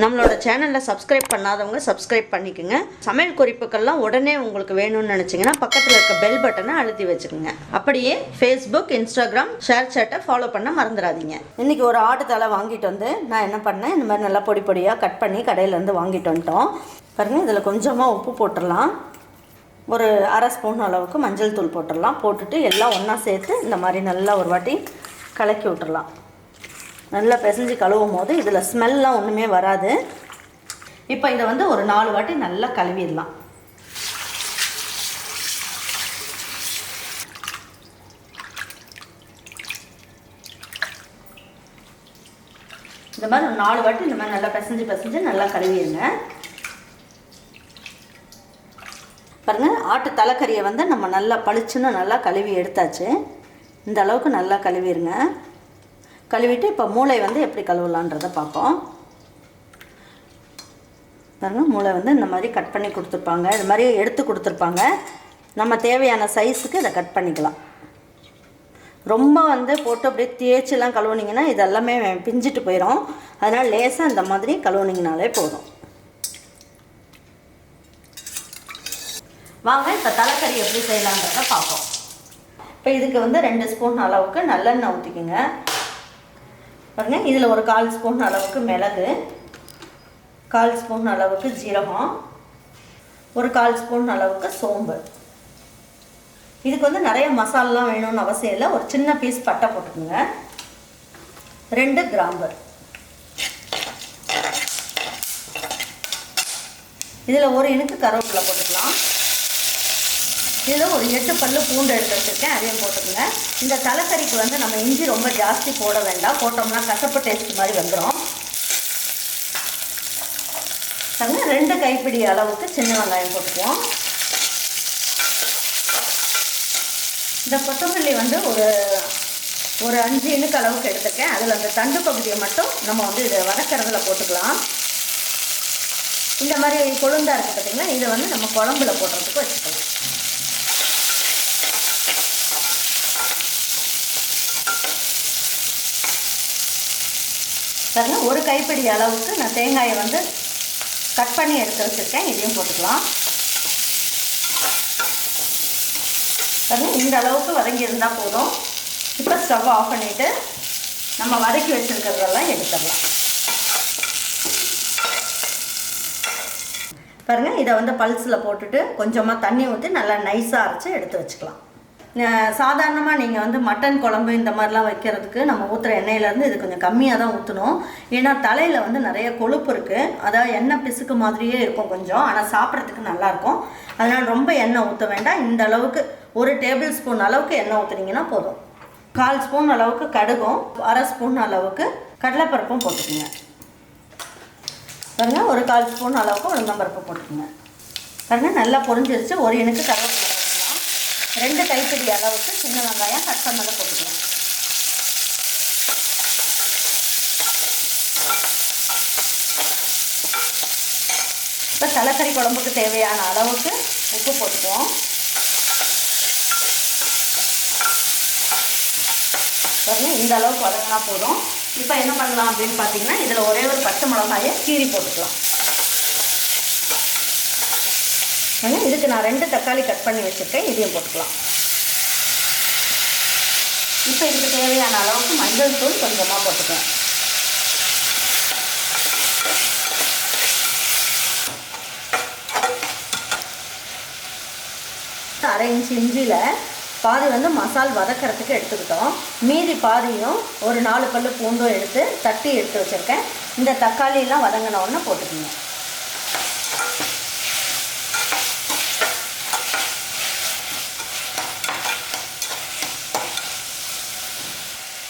நம்மளோட சேனலை சப்ஸ்கிரைப் பண்ணாதவங்க சப்ஸ்கிரைப் பண்ணிக்கோங்க. சமையல் குறிப்புகள்லாம் உடனே உங்களுக்கு வேணும்னு நினச்சிங்கன்னா பக்கத்தில் இருக்க பெல் பட்டனை அழுத்தி வச்சுக்கோங்க. அப்படியே ஃபேஸ்புக், இன்ஸ்டாகிராம், ஷேர் சேட்டை ஃபாலோ பண்ண மறந்துடாதீங்க. இன்றைக்கி ஒரு ஆடு தலை வாங்கிட்டு வந்து நான் என்ன பண்ணேன், இந்த மாதிரி நல்லா பொடி பொடியாக கட் பண்ணி கடையிலேருந்து வாங்கிட்டு வந்துட்டோம். பாருங்கள், இதில் கொஞ்சமாக உப்பு போட்டுடலாம், ஒரு அரை ஸ்பூன் அளவுக்கு மஞ்சள் தூள் போட்டுடலாம். போட்டுட்டு எல்லாம் ஒன்றா சேர்த்து இந்த மாதிரி நல்லா ஒரு வாட்டி கலக்கி விட்டுடலாம். நல்லா பிசைஞ்சு கழுவும் போது இதில் ஸ்மெல்லாம் ஒன்றுமே வராது. இப்போ இதை வந்து ஒரு 4 வாட்டி நல்லா கழுவிடலாம். இந்த மாதிரி ஒரு 4 வாட்டி இந்த மாதிரி நல்லா பிசைஞ்சு நல்லா கழுவிடுங்க. பாருங்கள், ஆட்டு தலைக்கறியை வந்து நம்ம நல்லா பளிச்சுன்னு நல்லா கழுவி எடுத்தாச்சு. இந்த அளவுக்கு நல்லா கழுவிடுங்க. கழுவிட்டு இப்போ மூளை வந்து எப்படி கழுவலான்றதை பார்ப்போம். பாருங்கள், மூளை வந்து இந்த மாதிரி கட் பண்ணி கொடுத்துருப்பாங்க, இது மாதிரி எடுத்து கொடுத்துருப்பாங்க. நம்ம தேவையான சைஸுக்கு இதை கட் பண்ணிக்கலாம். ரொம்ப வந்து போட்டு அப்படியே தேய்ச்சிலாம் கழுவுனிங்கன்னா இதெல்லாமே பிஞ்சிட்டு போயிடும். அதனால் லேசாக இந்த மாதிரி கழுவுனிங்கனாலே போதும். வாங்க இப்போ தலைக்கறி எப்படி செய்யலான்றதை பார்ப்போம். இப்போ இதுக்கு வந்து 2 ஸ்பூன் அளவுக்கு நல்லெண்ணெய் ஊற்றிக்குங்க. பாருங்கள், இதில் ஒரு 1/4 ஸ்பூன் அளவுக்கு மிளகு, 1/4 ஸ்பூன் அளவுக்கு ஜீரகம், ஒரு 1/4 ஸ்பூன் அளவுக்கு சோம்பு. இதுக்கு வந்து நிறைய மசாலாலாம் வேணும்னு அவசியம் இல்லை. ஒரு சின்ன பீஸ் பட்டை போட்டுக்கோங்க, 2 கிராம்பு. இதில் ஒரு இனுக்கு கருவேப்பிலை போட்டுக்கலாம். இதில் ஒரு 8 பல்லு பூண்டு எடுத்து வச்சுருக்கேன், அதையும் போட்டுக்கோங்க. இந்த தலைக்கறிக்கு வந்து நம்ம இஞ்சி ரொம்ப ஜாஸ்தி போட வேண்டாம், போட்டோம்னா கசப்பு டேஸ்ட் மாதிரி வந்துடும். 2 கைப்பிடி அளவுக்கு சின்ன வெங்காயம் போட்டுக்குவோம். இந்த கொத்தமல்லி வந்து ஒரு 5 இனுக்கு அளவுக்கு எடுத்துருக்கேன். அதில் அந்த தண்டு பகுதியை மட்டும் நம்ம வந்து இதை வதக்கிறதுல போட்டுக்கலாம். இந்த மாதிரி கொழுந்தா இருக்குது பார்த்தீங்களா, இதை வந்து நம்ம குழம்புல போடுறதுக்கு வச்சுக்கலாம். பாருங்கள், ஒரு கைப்பிடி அளவுக்கு நான் தேங்காயை வந்து கட் பண்ணி எடுத்து வச்சுருக்கேன், இதையும் போட்டுக்கலாம். பாருங்கள், இந்த அளவுக்கு வதங்கி இருந்தால் போதும். இப்போ ஸ்டவ் ஆஃப் பண்ணிவிட்டு நம்ம வதக்கி வச்சுருக்கிறதெல்லாம் எடுத்துடலாம். பாருங்கள், இதை வந்து பல்ஸில் போட்டுட்டு கொஞ்சமாக தண்ணி ஊற்றி நல்லா நைஸாக அரைச்சி எடுத்து வச்சுக்கலாம். சாதாரணமாக நீங்கள் வந்து மட்டன் குழம்பு இந்த மாதிரிலாம் வைக்கிறதுக்கு நம்ம ஊற்றுற எண்ணெயிலேருந்து இது கொஞ்சம் கம்மியாக தான் ஊற்றணும். ஏன்னா தலையில் வந்து நிறைய கொழுப்பு இருக்குது, அதாவது எண்ணெய் பிசுக்கு மாதிரியே இருக்கும் கொஞ்சம், ஆனால் சாப்பிட்றதுக்கு நல்லாயிருக்கும். அதனால் ரொம்ப எண்ணெய் ஊற்ற வேண்டாம். இந்த அளவுக்கு ஒரு டேபிள் ஸ்பூன் அளவுக்கு எண்ணெய் ஊற்றுனீங்கன்னா போதும். 1/4 ஸ்பூன் அளவுக்கு கடுகும், அரை ஸ்பூன் அளவுக்கு கடலைப்பருப்பும் போட்டுக்கோங்க. பாருங்கள், ஒரு 1/4 ஸ்பூன் அளவுக்கு உளுந்தம்பருப்பு போட்டுக்கோங்க. பாருங்கள், நல்லா பொரிஞ்சிருச்சு. ஒரு இனுக்கு கருவேப்பிலை, 2 கைப்பிடி அளவுக்கு சின்ன வெங்காயம் கட் பண்ணதை போட்டுக்கலாம். இப்போ தலைக்கறி குழம்புக்கு தேவையான அளவுக்கு உப்பு போட்டுக்குவோம். பாருங்கள், இந்த அளவுக்கு வதங்கினா போதும். இப்போ என்ன பண்ணலாம் அப்படின்னு பார்த்தீங்கன்னா, இதில் ஒரே ஒரு பச்சை மிளகாயை கீரி போட்டுக்கலாம். இதுக்கு நான் 2 தக்காளி கட் பண்ணி வச்சுருக்கேன், இதையும் போட்டுக்கலாம். இப்போ இதுக்கு தேவையான அளவுக்கு மஞ்சள் தூள் கொஞ்சமாக போட்டுக்கலாம். 1/2 இன்ச் இஞ்சியில் பாதி வந்து மசால் வதக்கிறதுக்கு எடுத்துக்கிட்டோம். மீதி பாதியும் ஒரு 4 பல்லு பூண்டும் எடுத்து தட்டி எடுத்து வச்சுருக்கேன். இந்த தக்காளியெல்லாம் வதங்கினோன்னு போட்டுக்கோங்க.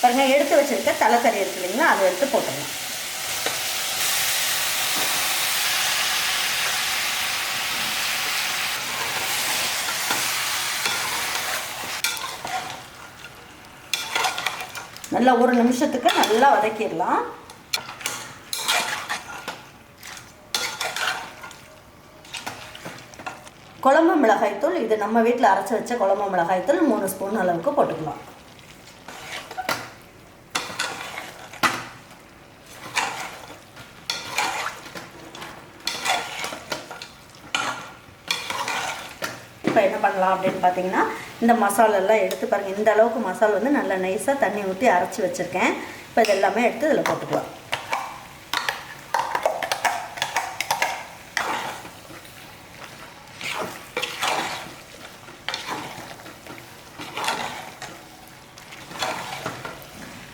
பாருங்கள், எடுத்து வச்சுருக்க தலைக்கறி இருக்கு இல்லைங்களா, அதை எடுத்து போட்டுருங்க. நல்லா 1 நிமிஷத்துக்கு நல்லா வதக்கிடலாம். குழம்பு மிளகாய்த்தூள், இது நம்ம வீட்டில் அரைச்சி வச்ச குழம்பு மிளகாய்த்தூள் 3 ஸ்பூன் அளவுக்கு போட்டுக்கலாம். பண்ணலாம் அப்படின்னு பார்த்தீங்கன்னா இந்த மசாலெல்லாம் எடுத்து பாருங்கள். இந்த அளவுக்கு மசாலா வந்து நல்லா நைஸாக தண்ணி ஊற்றி அரைச்சி வச்சுருக்கேன். இப்போ இதெல்லாமே எடுத்து இதில் போட்டுக்கலாம்.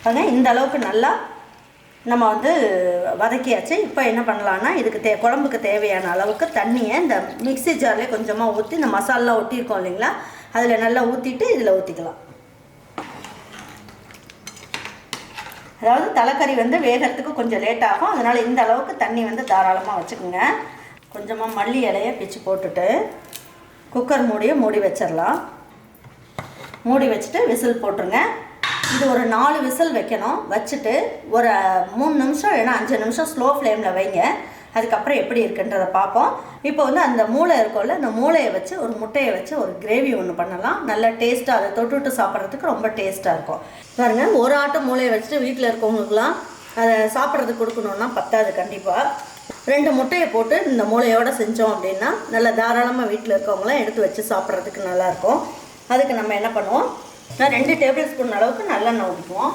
பாருங்கள் இந்த அளவுக்கு நல்லா நம்ம வந்து வதக்கியாச்சு. இப்போ என்ன பண்ணலான்னா இதுக்கு குழம்புக்கு தேவையான அளவுக்கு தண்ணியை இந்த மிக்ஸி ஜார்லேயே கொஞ்சமாக ஊற்றி இந்த மசாலா ஒட்டியிருக்கோம் இல்லைங்களா, அதில் நல்லா ஊற்றிட்டு இதில் ஊற்றிக்கலாம். அதாவது தலைக்கறி வந்து வேகிறதுக்கு கொஞ்சம் லேட் ஆகும், அதனால் இந்த அளவுக்கு தண்ணி வந்து தாராளமாக வச்சுக்கோங்க. கொஞ்சமாக மல்லி இலையை பிச்சு போட்டுட்டு குக்கர் மூடி வச்சிடலாம். மூடி வச்சுட்டு விசில் போட்டுருங்க. இது ஒரு 4 விசில் வைக்கணும். வச்சுட்டு ஒரு 3 நிமிஷம் இல்லைன்னா 5 நிமிஷம் ஸ்லோ ஃப்ளேமில் வைங்க. அதுக்கப்புறம் எப்படி இருக்குன்றதை பார்ப்போம். இப்போ வந்து அந்த மூளை இருக்கும்ல, அந்த மூளையை வச்சு ஒரு முட்டையை வச்சு ஒரு கிரேவி ஒன்று பண்ணலாம். நல்லா டேஸ்ட்டாக அதை தொட்டுவிட்டு சாப்பிட்றதுக்கு ரொம்ப டேஸ்ட்டாக இருக்கும். பாருங்கள், ஒரு ஆட்டு மூளையை வச்சுட்டு வீட்டில் இருக்கவங்களுக்குலாம் அதை சாப்பிட்றதுக்கு கொடுக்கணுன்னா பத்தாது. கண்டிப்பாக 2 முட்டையை போட்டு இந்த மூளையோடு செஞ்சோம் அப்படின்னா நல்லா தாராளமாக வீட்டில் இருக்கவங்களாம் எடுத்து வச்சு சாப்பிட்றதுக்கு நல்லாயிருக்கும். அதுக்கு நம்ம என்ன பண்ணுவோம், 2 டேபிள் ஸ்பூன் அளவுக்கு நல்லெண்ணெய் ஊற்றிக்குவோம்.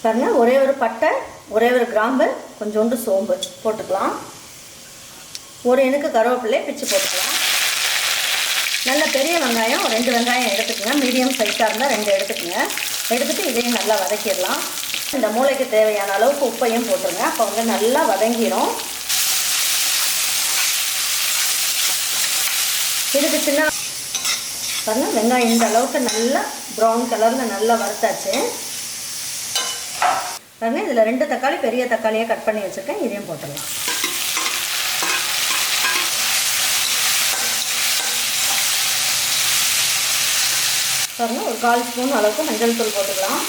பாருங்கள், ஒரே ஒரு பட்டை, ஒரே ஒரு கிராம்பு, கொஞ்சோண்டு சோம்பு போட்டுக்கலாம். ஒரு இனுக்கு கருவேப்பிலை பிச்சு போட்டுக்கலாம். நல்ல பெரிய வெங்காயம் 2 வெங்காயம் எடுத்துக்கங்க. மீடியம் சைஸாக இருந்தால் 2 எடுத்துக்கங்க. எடுத்துகிட்டு இதையும் நல்லா வதக்கிடலாம். இந்த மூளைக்கு தேவையான அளவுக்கு உப்பையும் போட்டுருங்க. அப்போ வந்து நல்லா வதங்கிடும். இதுக்கு சின்ன பாருங்கள், வெங்காயம் இந்த அளவுக்கு நல்லா ப்ரௌன் கலரில் நல்லா வறுத்தாச்சு. பாருங்கள், இதில் 2 தக்காளி, பெரிய தக்காளியை கட் பண்ணி வச்சுருக்கேன். இதையும் போட்டுடலாம். பாருங்கள், ஒரு 1/4 ஸ்பூன் அளவுக்கு மஞ்சள் தூள் போட்டுக்கலாம்.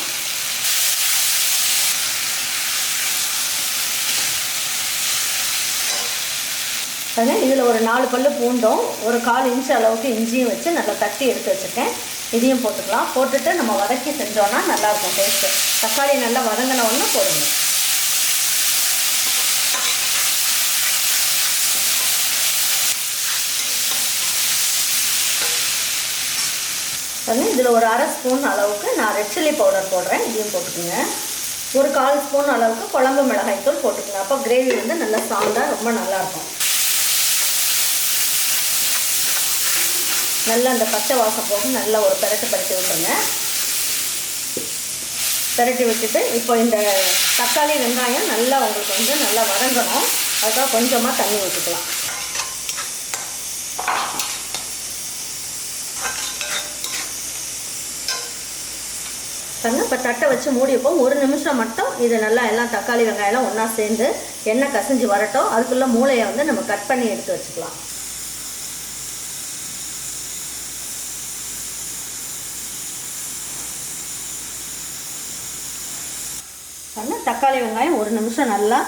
பாருங்கள், இதில் ஒரு 4 பல்லு பூண்டும் ஒரு 1/4 இன்ச் அளவுக்கு இஞ்சியும் வச்சு நல்லா தட்டி எடுத்து வச்சுருக்கேன். இதையும் போட்டுக்கலாம். போட்டுட்டு நம்ம வதக்கி செஞ்சோன்னா நல்லாயிருக்கும் டேஸ்ட்டு. தக்காளி நல்லா வதங்கின ஒன்று போடுங்க. பாருங்கள், இதில் ஒரு 1/2 ஸ்பூன் அளவுக்கு நான் ரெட் சில்லி பவுடர் போடுறேன். இதையும் போட்டுக்கோங்க. ஒரு 1/4 ஸ்பூன் அளவுக்கு குழம்பு மிளகாய்த்தூள் போட்டுக்கோங்க. அப்போ கிரேவி வந்து நல்லா சாஃப்டாக ரொம்ப நல்லாயிருக்கும். நல்லா அந்த பச்சை வாசம் போக நல்லா ஒரு பரட்டி விட்டுருங்க. பரட்டி விட்டுட்டு இப்போ இந்த தக்காளி வெங்காயம் நல்லா உங்களுக்கு வந்து நல்லா வதங்கணும். அதுக்காக கொஞ்சமாக தண்ணி ஊற்றிக்கலாம். பாருங்கள், இப்போ தட்டை வச்சு மூடி வைப்போம். 1 நிமிஷம் மட்டும் இது நல்லா எல்லாம் தக்காளி வெங்காயம்லாம் ஒன்றா சேர்ந்து எண்ணெய் கசிஞ்சு வரட்டும். அதுக்குள்ளே மூளையை வந்து நம்ம கட் பண்ணி எடுத்து வச்சுக்கலாம். பாருங்கள், தக்காளி வெங்காயம் 1 நிமிஷம் நல்லா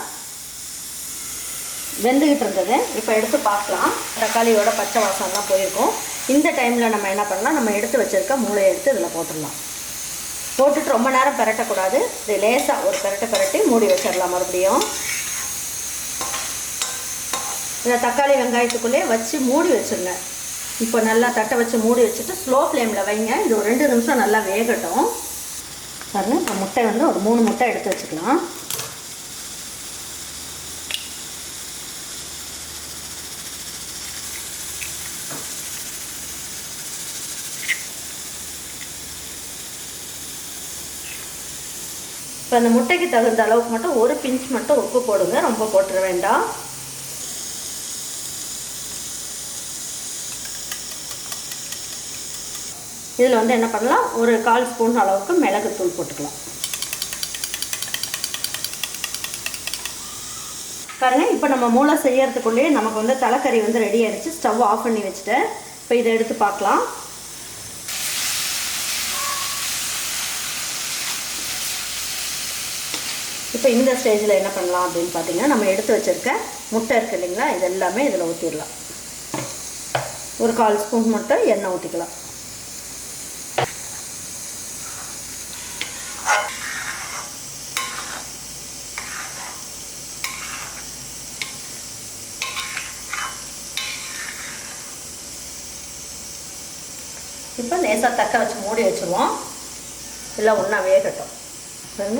வெந்துக்கிட்டு இருந்தது. இப்போ எடுத்து பார்க்கலாம். தக்காளியோட பச்சை வாசம்லாம் போயிருக்கும். இந்த டைமில் நம்ம என்ன பண்ணலாம், நம்ம எடுத்து வச்சுருக்க மூளையை எடுத்து இதில் போட்டுடலாம். போட்டுட்டு ரொம்ப நேரம் பரட்டக்கூடாது. இது லேசாக ஒரு பரட்டி மூடி வச்சிடலாம். மறுபடியும் இந்த தக்காளி வெங்காயத்துக்குள்ளே வச்சு மூடி வச்சுருங்க. இப்போ நல்லா தட்டை வச்சு மூடி வச்சுட்டு ஸ்லோ ஃப்ளேமில் வைங்க. இது ஒரு 2 நிமிஷம் நல்லா வேகட்டும். பாருங்கள், இப்போ முட்டை வந்து ஒரு 3 முட்டை எடுத்து வச்சுக்கலாம். இப்போ அந்த முட்டைக்கு தகுந்த அளவுக்கு மட்டும் ஒரு பிஞ்ச் மட்டும் உப்பு போடுங்க. ரொம்ப போட்டுற வேண்டாம். இதில் வந்து என்ன பண்ணலாம், ஒரு 1/4 ஸ்பூன் அளவுக்கு மிளகுத்தூள் போட்டுக்கலாம். பாருங்கள், இப்போ நம்ம மூளை செய்யறதுக்குள்ளேயே நமக்கு வந்து தலைக்கறி வந்து ரெடி ஆகிடுச்சு. ஸ்டவ் ஆஃப் பண்ணி வச்சுட்டேன். இப்போ இதை எடுத்து பார்க்கலாம். இப்போ இந்த ஸ்டேஜில் என்ன பண்ணலாம் அப்படின்னு பார்த்தீங்கன்னா, நம்ம எடுத்து வச்சுருக்க முட்டை இருக்குது இல்லைங்களா, இது எல்லாமே இதில் ஊற்றிடலாம். ஒரு 1/4 ஸ்பூன் மட்டும் எண்ணெய் ஊற்றிக்கலாம். லேசாக தக்க வச்சு மூடி வச்சுருவோம். எல்லாம் ஒன்றா வேகட்டும்.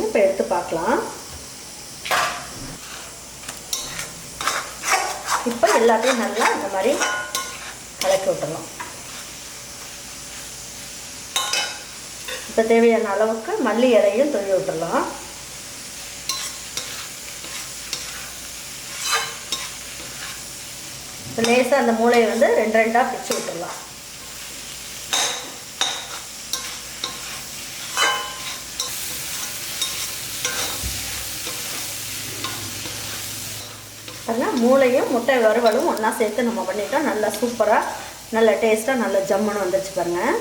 இப்போ எடுத்து பார்க்கலாம். இப்போ எல்லாத்தையும் நல்லா இந்த மாதிரி கலக்கி விட்டுடலாம். இப்போ தேவையான அளவுக்கு மல்லி இலையும் தூவி விட்டுடலாம். இப்போ லேசாக அந்த மூளையை வந்து 2 பிச்சு விட்டுடலாம். அதனால் மூளையும் முட்டை வறுவலும் ஒன்றா சேர்த்து நம்ம பண்ணிட்டோம். நல்லா சூப்பராக நல்ல டேஸ்ட்டாக நல்ல ஜம்முன்னு வந்துருச்சு பாருங்கள்.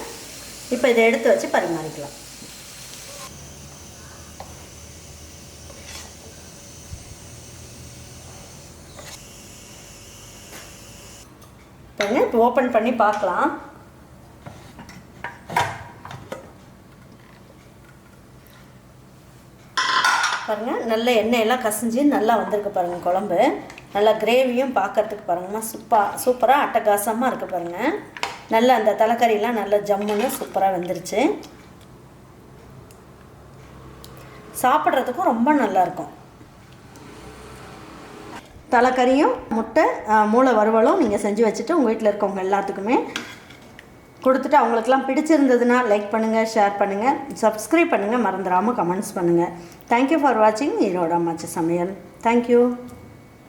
இப்போ இதை எடுத்து வச்சு பரிமாறிக்கலாம். பாருங்க, இப்போ ஓப்பன் பண்ணி பார்க்கலாம். பாருங்கள், நல்ல எண்ணெயெல்லாம் கசிஞ்சு நல்லா வந்திருக்கு பாருங்கள். குழம்பு நல்லா கிரேவியும் பார்க்கறதுக்கு பாருங்கம்மா சூப்பராக அட்டகாசமாக இருக்குது பாருங்கள். நல்ல அந்த தலைக்கறியெலாம் நல்ல ஜம்முன்னு சூப்பராக வெந்துருச்சு. சாப்பிட்றதுக்கும் ரொம்ப நல்லாயிருக்கும். தலைக்கறியும் முட்டை மூளை வறுவலும் நீங்கள் செஞ்சு வச்சுட்டு உங்கள் வீட்டில் இருக்கவங்க எல்லாத்துக்குமே கொடுத்துட்டு அவங்களுக்கெல்லாம் பிடிச்சிருந்ததுன்னா லைக் பண்ணுங்கள், ஷேர் பண்ணுங்கள், சப்ஸ்கிரைப் பண்ணுங்கள், மறந்துடாமல் கமெண்ட்ஸ் பண்ணுங்கள். தேங்க்யூ ஃபார் வாட்சிங் ஈரோடு அம்மாச்சி சமையல். தேங்க்யூ.